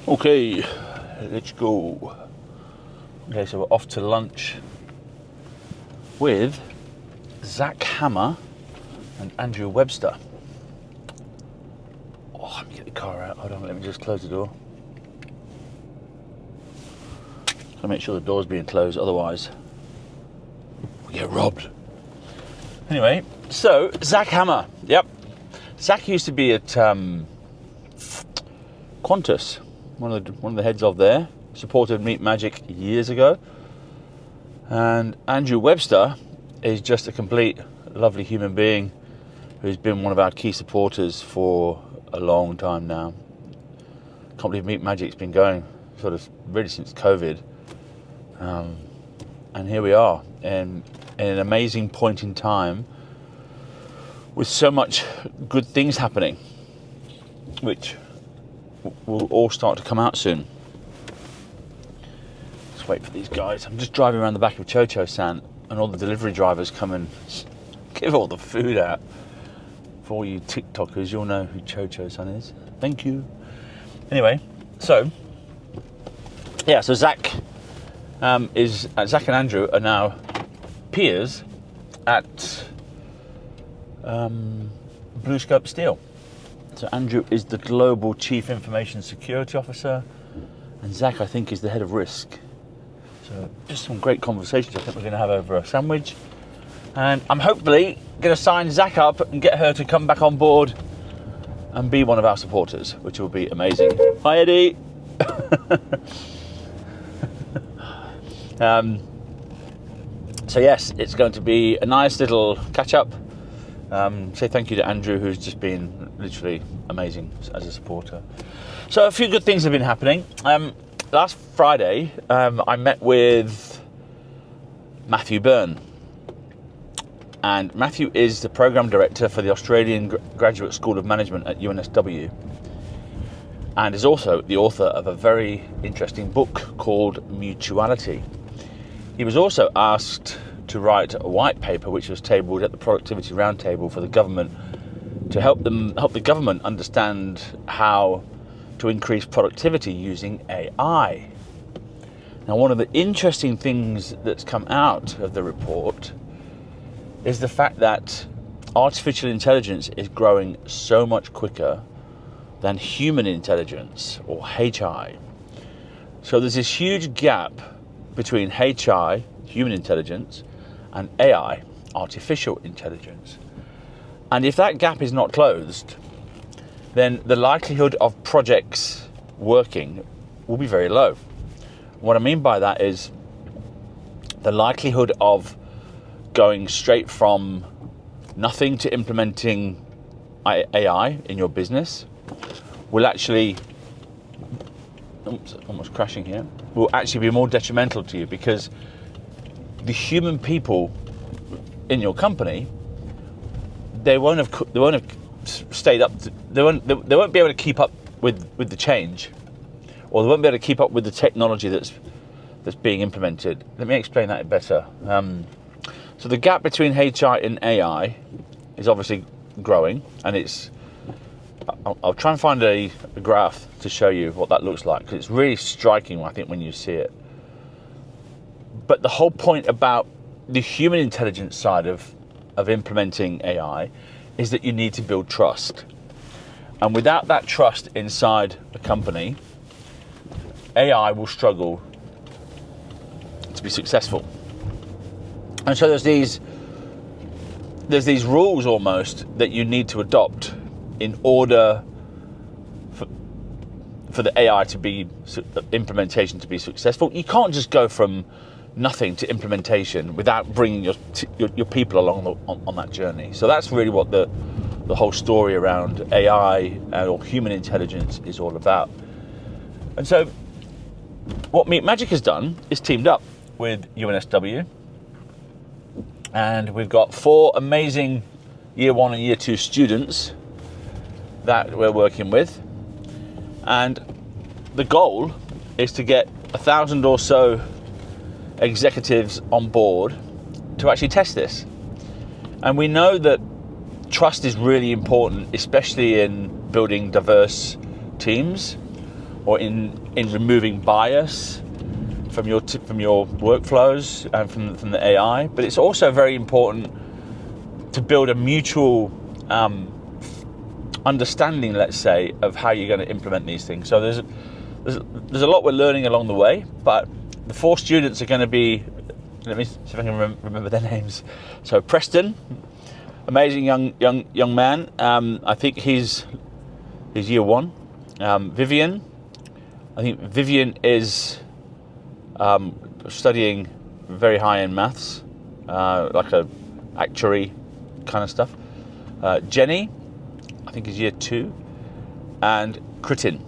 Okay, let's go. Okay, so we're off to lunch with Zach Hammer and Andrew Webster. Oh, let me get the car out. Hold on, let me just close the door. Gotta make sure the door's being closed, otherwise we get robbed. Anyway, so Zach Hammer. Yep. Zach used to be at Qantas, one of the heads of there. Supported meetmagic years ago. And Andrew Webster is just a complete lovely human being who's been one of our key supporters for a long time now. Can't believe meetmagic's been going sort of really since COVID. And here we are in an amazing point in time with so much good things happening, which will all start to come out soon. Let's wait for these guys. I'm just driving around the back of Chocho-san, and all the delivery drivers come and give all the food out. For all you TikTokers, you'll know who Chocho-san is. Thank you. Anyway, so Zach Zach and Andrew are now peers at Blue Scope Steel. So Andrew is the Global Chief Information Security Officer, and Zach, I think, is the Head of Risk. So just some great conversations I think we're going to have over a sandwich. And I'm hopefully going to sign Zach up and get her to come back on board and be one of our supporters, which will be amazing. Hi, Eddie. So yes, it's going to be a nice little catch-up. Say thank you to Andrew, who's just been literally amazing as a supporter. So a few good things have been happening. Last Friday, I met with Matthew Byrne. And Matthew is the Programme Director for the Australian Graduate School of Management at UNSW, and is also the author of a very interesting book called Mutuality. He was also asked to write a white paper which was tabled at the Productivity Roundtable for the government to help the government understand how to increase productivity using AI. Now, one of the interesting things that's come out of the report is the fact that artificial intelligence is growing so much quicker than human intelligence, or HI. So there's this huge gap between HI, human intelligence, and AI, artificial intelligence. And if that gap is not closed, then the likelihood of projects working will be very low. What I mean by that is the likelihood of going straight from nothing to implementing AI in your business will actually, almost crashing here, will actually be more detrimental to you, because the human people in your company, they won't have stayed up. They won't be able to keep up with the change, or they won't be able to keep up with the technology that's being implemented. Let me explain that better. So the gap between HI and AI is obviously growing, and I'll try and find a graph to show you what that looks like, because it's really striking, I think, when you see it. But the whole point about the human intelligence side of implementing AI is that you need to build trust. And without that trust inside a company, AI will struggle to be successful. And so there's these rules almost that you need to adopt in order for the AI implementation to be successful. You can't just go from nothing to implementation without bringing your people along on that journey. So that's really what the whole story around AI or human intelligence is all about. And so what meetmagic has done is teamed up with UNSW, and we've got 4 amazing year 1 and year 2 students that we're working with, and the goal is to get 1,000 or so executives on board to actually test this. And we know that trust is really important, especially in building diverse teams, or in removing bias from your workflows and from the AI. But it's also very important to build a mutual understanding, let's say, of how you're going to implement these things. So there's a lot we're learning along the way, but the 4 students are going to be, let me see if I can remember their names. So Preston, amazing young man. I think he's year 1. Vivian, I think Vivian is studying very high-end maths, like a actuary kind of stuff. Jenny, I think is year 2, and Kritin.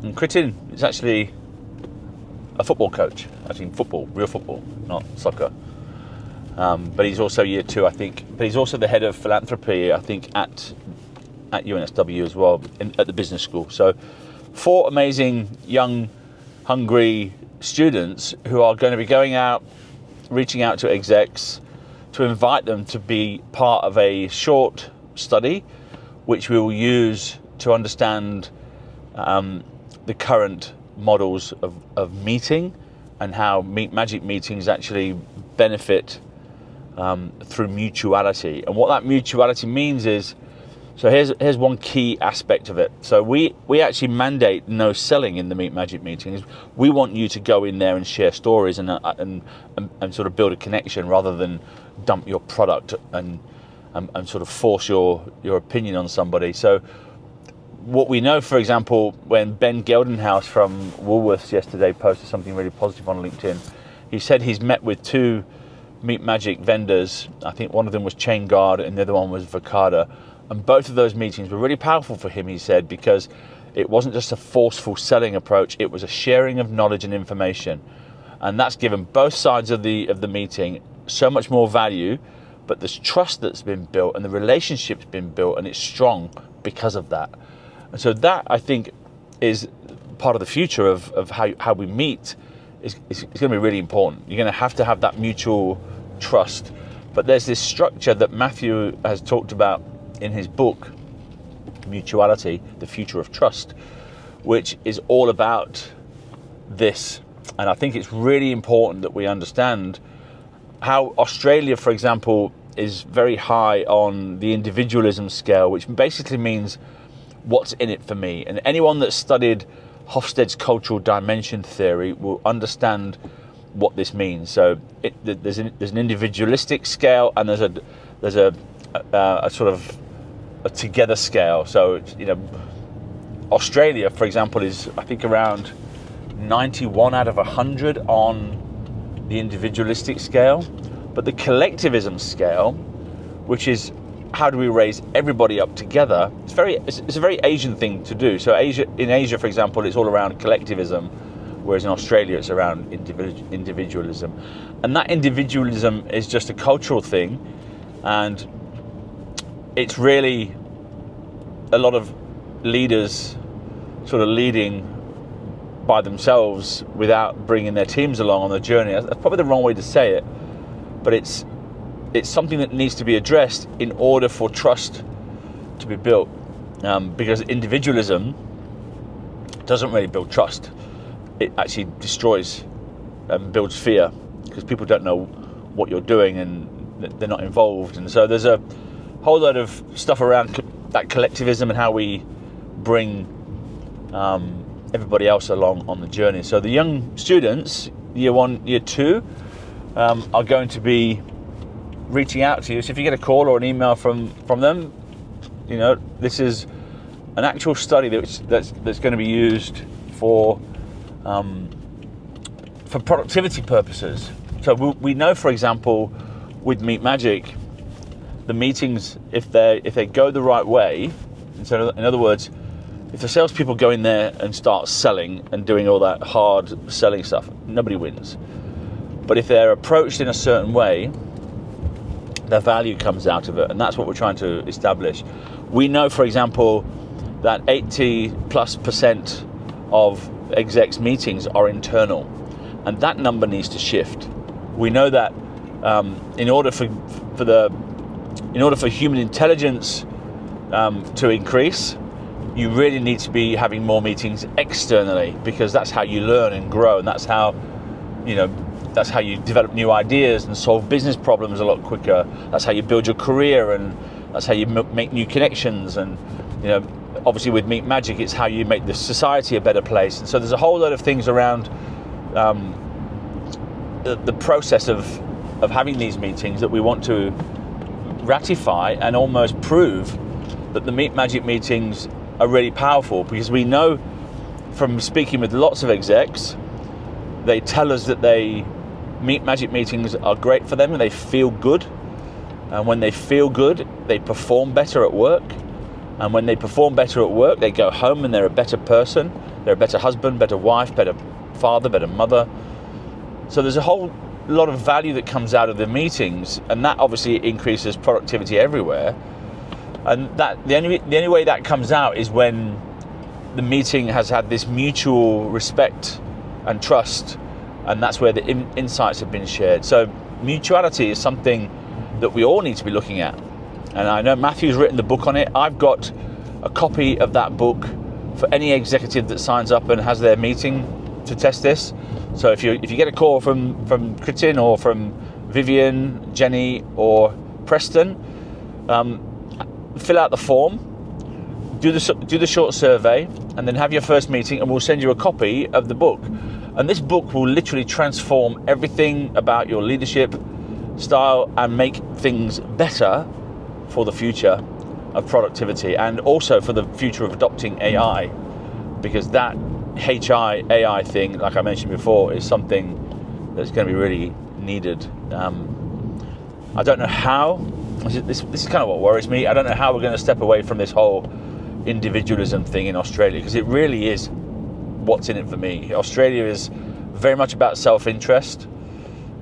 And Kritin is actually a football coach, actually football, real football, not soccer. But he's also year 2, I think. But he's also the head of philanthropy, I think, at UNSW as well, at the business school. So 4 amazing, young, hungry students who are going to be going out, reaching out to execs to invite them to be part of a short study, which we will use to understand the current models of meeting and how meetmagic meetings actually benefit through mutuality. And what that mutuality means is, so here's one key aspect of it. So we actually mandate no selling in the meetmagic meetings. We want you to go in there and share stories and sort of build a connection rather than dump your product and sort of force your opinion on somebody. So what we know, for example, when Ben Geldenhaus from Woolworths yesterday posted something really positive on LinkedIn, he said he's met with 2 meetmagic vendors. I think one of them was Chain Guard and the other one was Verkada. And both of those meetings were really powerful for him, he said, because it wasn't just a forceful selling approach, it was a sharing of knowledge and information. And that's given both sides of the meeting so much more value, but there's trust that's been built and the relationship's been built and it's strong because of that. And so that, I think, is part of the future of how we meet. Is going to be really important. You're going to have that mutual trust. But there's this structure that Matthew has talked about in his book, Mutuality, The Future of Trust, which is all about this. And I think it's really important that we understand how Australia, for example, is very high on the individualism scale, which basically means what's in it for me. And anyone that's studied Hofstede's cultural dimension theory will understand what this means. So there's an individualistic scale and there's a sort of a together scale. So Australia, for example, is I think around 91 out of 100 on the individualistic scale, but the collectivism scale, which is how do we raise everybody up together? It's a very Asian thing to do. So in Asia, for example, it's all around collectivism, whereas in Australia it's around individualism. And that individualism is just a cultural thing, and it's really a lot of leaders sort of leading by themselves without bringing their teams along on the journey. That's probably the wrong way to say it, but it's something that needs to be addressed in order for trust to be built, because individualism doesn't really build trust. It actually destroys and builds fear because people don't know what you're doing and they're not involved. And so there's a whole lot of stuff around that collectivism and how we bring everybody else along on the journey. So the young students, year 1, year 2, are going to be reaching out to you. So if you get a call or an email from them, this is an actual study that's going to be used for productivity purposes. So we know, for example, with meetmagic, the meetings, if they go the right way, so in other words, if the salespeople go in there and start selling and doing all that hard selling stuff, nobody wins. But if they're approached in a certain way, their value comes out of it, and that's what we're trying to establish. We know, for example, that 80+% of execs meetings are internal, and that number needs to shift. We know that in order for human intelligence to increase, you really need to be having more meetings externally, because that's how you learn and grow, and that's how you develop new ideas and solve business problems a lot quicker. That's how you build your career, and that's how you make new connections. And obviously with Meet Magic, it's how you make the society a better place. And so there's a whole lot of things around the process of having these meetings that we want to ratify and almost prove that the Meet Magic meetings are really powerful, because we know from speaking with lots of execs, they tell us that Meet Magic meetings are great for them and they feel good. And when they feel good, they perform better at work. And when they perform better at work, they go home and they're a better person. They're a better husband, better wife, better father, better mother. So there's a whole lot of value that comes out of the meetings, and that obviously increases productivity everywhere. And that the only way that comes out is when the meeting has had this mutual respect and trust, and that's where the insights have been shared. So mutuality is something that we all need to be looking at. And I know Matthew's written the book on it. I've got a copy of that book for any executive that signs up and has their meeting to test this. So if you get a call from Kritin or from Vivian, Jenny or Preston, fill out the form, do the short survey, and then have your first meeting, and we'll send you a copy of the book. And this book will literally transform everything about your leadership style and make things better for the future of productivity, and also for the future of adopting AI, because that AI thing, like I mentioned before, is something that's going to be really needed. I don't know how. This is kind of what worries me. I don't know how we're going to step away from this whole individualism thing in Australia, because it really is what's in it for me. Australia is very much about self-interest.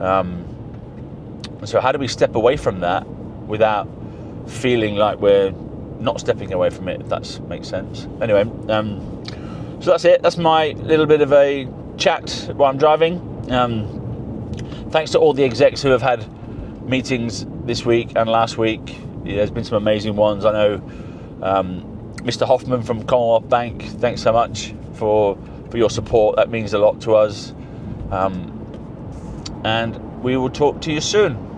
So how do we step away from that without feeling like we're not stepping away from it, if that makes sense? Anyway, so that's it. That's my little bit of a chat while I'm driving. Thanks to all the execs who have had meetings this week and last week. There's been some amazing ones. I know Mr. Hoffman from Commonwealth Bank, thanks so much for your support. That means a lot to us. And we will talk to you soon.